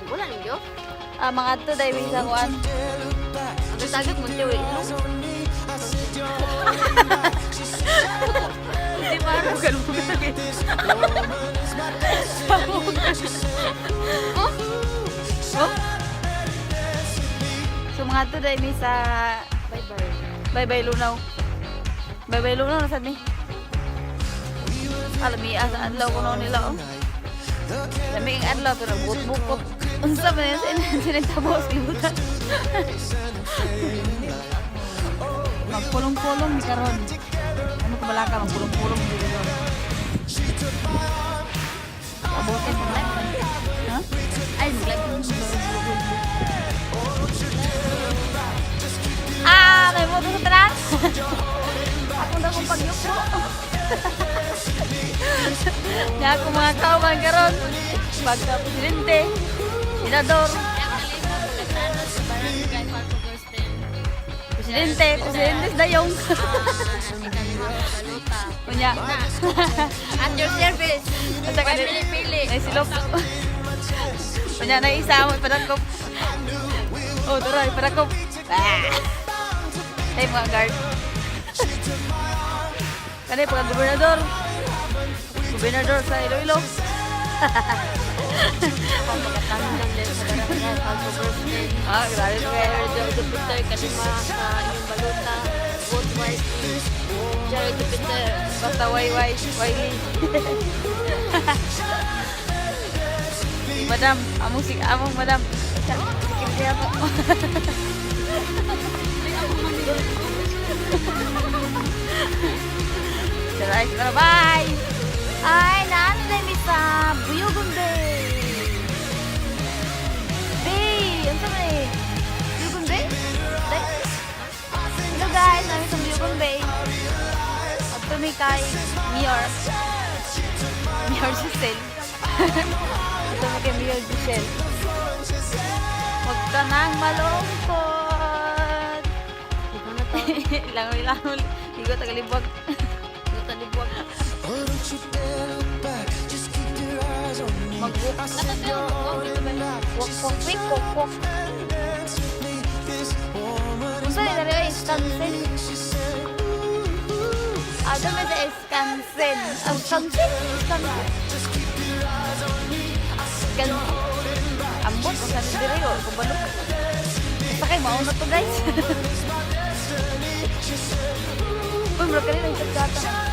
Wala niyo. Mga to dahil may isang kuan. Ang tagat mo tiyo ilong. Di ba? Bukan lagi. Oh? Oh? So mga to dahil may sa Bye-bye. bye-bye lunaw. Bye-bye lunaw nasad ni. Alam mi asa adlaw ko no nila oh. Lami ang adlaw pero bukot-bukot. Unsa man yan sinagtabos libutan. Magpulong-pulong ni karon. Ano ko balaka magpulong-pulong ni karon. Abutin mo na. Ha? Ay, maglagi. May moto sa taras. Ako na kong pagyuko. Niya ako mga kauman karon. Pagka presidente, senador, presidente sa dayong. Kunya. At your service. Basta ka Pili-pili. ay silop. Kunya na isa mo padakop. Oh, turoy padakop. Ay mga guard. Kanay pagka gobernador. Gobernador sa Iloilo. Pagkatandang din sa barangay, pag-birthday. Grabe pa kayo. Jared Jupiter, kalima sa inyong baluta. Vote wisely. Jared Jupiter. Basta Wiley. Madam, among madam. Sikip siya po. Bye! Ay, naano na mi sa Buyugon Bay. Bay! Ano sa may? Buyugon Bay? Hello guys, namin sa Buyugon Bay. At kami kay Mayor Giselle. Ito mo kay Mayor Giselle. Huwag ka nang malungkot. Ikaw na to. Langoy. Higo tagalibwag. Ikaw talibwag. Mag-walk. Walk. Unsa ni dali Wisconsin? Dami sa Wisconsin. Wisconsin? Ambot, kung saan diri o, kubalo. Basta kayo, mauna to guys. Uy, bro, kanina yung pagkata.